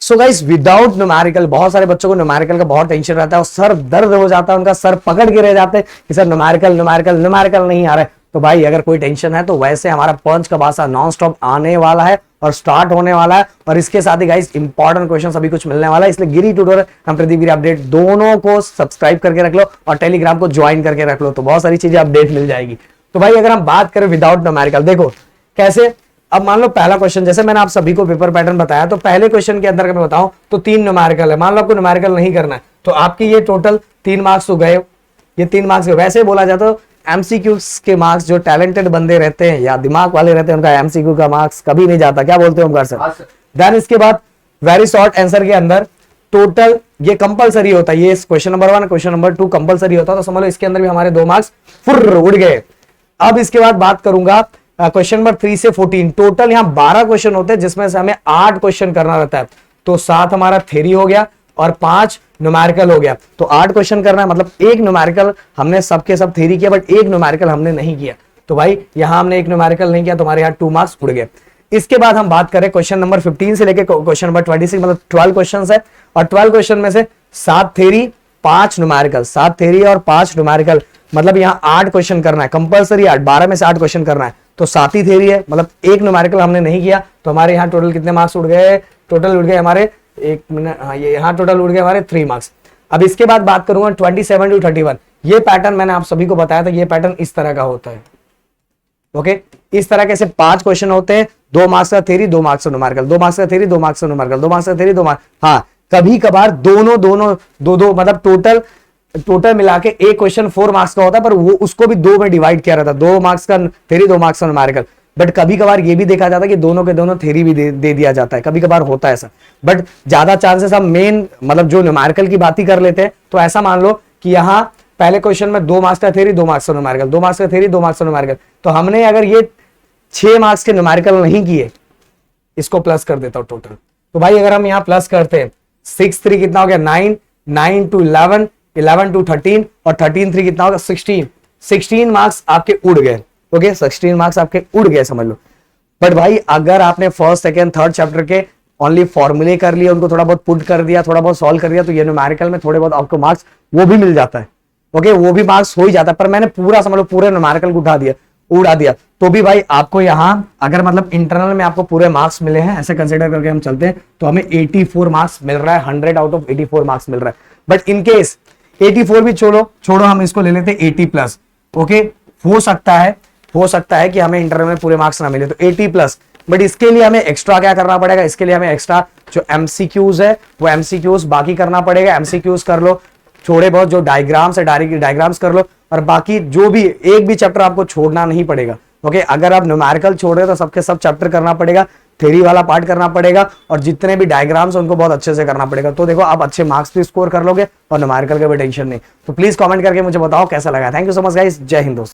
So guys without numerical बहुत सारे बच्चों को न्यूमेरिकल का बहुत टेंशन रहता है और सर दर्द हो जाता है, उनका सर पकड़ के रह जाते हैं कि सर न्यूमेरिकल न्यूमेरिकल न्यूमेरिकल नहीं आ रहा है। तो भाई अगर कोई टेंशन है तो वैसे हमारा पंच का भाषा नॉन स्टॉप आने वाला है और स्टार्ट होने वाला है, और इसके साथ ही गाइस इंपॉर्टेंट क्वेश्चन सभी कुछ मिलने वाला है। इसलिए गिरी ट्यूटोरियल हम प्रदीप गिरी अपडेट दोनों को सब्सक्राइब करके रख लो और टेलीग्राम को ज्वाइन करके रख लो, तो बहुत सारी चीजें अपडेट मिल जाएगी। तो भाई अगर हम बात करें विदाउट न्यूमेरिकल, देखो कैसे। अब मान लो पहला क्वेश्चन, जैसे मैंने आप सभी को पेपर पैटर्न बताया, तो पहले क्वेश्चन के अंदर मैं बताऊं तो 3 न्यूमेरिकल है। मान लो आपको न्यूमेरिकल नहीं करना है तो आपकी ये टोटल 3 मार्क्स तो गए, ये 3 मार्क्स। वैसे बोला जाता है एमसीक्यू के मार्क्स, जो टैलेंटेड बंदे रहते हैं या दिमाग वाले रहते हैं उनका एमसीक्यू का मार्क्स कभी नहीं जाता। क्या बोलते हो ओमकार सर? देन इसके बाद वेरी शॉर्ट आंसर के अंदर टोटल ये कंपलसरी होता है, ये question number 1 question number 2 compulsory होता है, तो समझ लो इसके अंदर भी हमारे 2 मार्क्स फुर्र उड़ गए। अब इसके बाद बात करूंगा क्वेश्चन नंबर 3 से 14, टोटल यहाँ 12 क्वेश्चन होते हैं जिसमें से हमें 8 क्वेश्चन करना रहता है। तो 7 हमारा थ्योरी हो गया और 5 न्यूमेरिकल हो गया, तो 8 क्वेश्चन करना है। मतलब एक न्यूमेरिकल हमने सबके सब थ्योरी किया बट एक न्यूमेरिकल हमने नहीं किया, तो भाई यहां हमने एक न्यूमेरिकल नहीं किया तो हमारे यहाँ 2 मार्क्स उड़ गए। इसके बाद हम बात करें क्वेश्चन नंबर 15 से लेकर क्वेश्चन नंबर 26, मतलब 12 क्वेश्चन है और 12 क्वेश्चन में से 7 थ्योरी 5 न्यूमेरिकल, 7 थ्योरी और 5 न्यूमेरिकल, मतलब यहाँ 8 क्वेश्चन करना है कंपलसरी। 8 12 में से 8 क्वेश्चन करना है, तो 7 ही थ्योरी है, मतलब एक न्यूमेरिकल हमने नहीं किया, तो हमारे यहाँ टोटल कितने मार्क्स उड़ गए? टोटल उड़ गए हमारे 1 मिनट, हाँ ये यहाँ टोटल उड़ गए हमारे 3 मार्क्स। अब इसके बाद बात करूंगा 27 to 31, ये पैटर्न मैंने आप सभी को बताया था, ये पैटर्न इस तरह का होता है। ओके, इस तरह के 5 क्वेश्चन होते हैं, 2 मार्क्स का थ्योरी 2 मार्क्स का न्यूमेरिकल, 2 मार्क्स का थ्योरी 2 मार्क्स का न्यूमेरिकल, 2 मार्क्स का थ्योरी 2 मार्क्स, हाँ कभी कभार दोनों दो मतलब टोटल मिला के एक क्वेश्चन 4 मार्क्स का होता है, पर वो उसको भी 2 में डिवाइड किया रहता है, 2 मार्क्स का थ्योरी 2 मार्क्स का न्यूमेरिकल। बट कभी कभार ये भी देखा जाता है कि दोनों के दोनों थ्योरी भी दे दिया जाता है, कभी कभार होता है ऐसा, बट ज्यादा चांसेस हम मेन मतलब जो न्यूमेरिकल की बात ही कर लेते हैं। तो ऐसा मान लो कि यहाँ पहले क्वेश्चन में 2 मार्क्स का थ्योरी 2 मार्क्स का न्यूमेरिकल, 2 मार्क्स का थ्योरी 2 मार्क्स का न्यूमेरिकल, तो हमने अगर ये 6 मार्क्स के न्यूमेरिकल नहीं किए, इसको प्लस कर देता हूं टोटल। तो भाई अगर हम यहाँ प्लस करते हैं 6 3 कितना हो गया 9, 9 to 11, 11 to 13 और 13 3 कितना होगा 16, 16 मार्क्स आपके उड़ गए। ओके, 16 मार्क्स आपके उड़ गए समझ लो। बट भाई अगर आपने फर्स्ट सेकंड थर्ड चैप्टर के ओनली फॉर्मूले कर लिए, उनको थोड़ा बहुत पुट कर दिया, थोड़ा बहुत सॉल्व कर दिया, तो ये न्यूमेरिकल में थोड़े बहुत आपको मार्क्स वो भी मिल जाता है। ओके, वो भी मार्क्स हो ही जाता है, पर मैंने पूरा समझ लो पूरे न्यूमेरिकल को उड़ा दिया, तो भी भाई आपको यहाँ अगर मतलब इंटरनल में आपको पूरे मार्क्स मिले हैं, ऐसे कंसिडर करके हम चलते हैं, तो हमें 84 मार्क्स मिल रहा है, 100 out of 84 मार्क्स मिल रहा है। बट इन केस 84 भी छोड़ो हम इसको ले लेते हैं 80+। ओके, हो सकता है कि हमें इंटरनल में पूरे मार्क्स ना मिले, तो 80+। बट इसके लिए हमें एक्स्ट्रा क्या करना पड़ेगा? इसके लिए हमें एक्स्ट्रा जो एमसीक्यूज है वो एमसीक्यूज बाकी करना पड़ेगा। एमसीक्यूज कर लो, थोड़े बहुत जो डायग्राम्स है डायग्राम्स कर लो, और बाकी जो भी एक भी चैप्टर आपको छोड़ना नहीं पड़ेगा। ओके, अगर आप न्यूमेरिकल छोड़ रहे हो तो सबके सब चैप्टर करना पड़ेगा, थ्योरी वाला पार्ट करना पड़ेगा, और जितने भी डायग्राम्स उनको बहुत अच्छे से करना पड़ेगा। तो देखो आप अच्छे मार्क्स भी स्कोर कर लोगे और न्यूमेरिकल का भी टेंशन नहीं। तो प्लीज कमेंट करके मुझे बताओ कैसा लगा। Thank you so much guys, जय हिंद दोस्तों।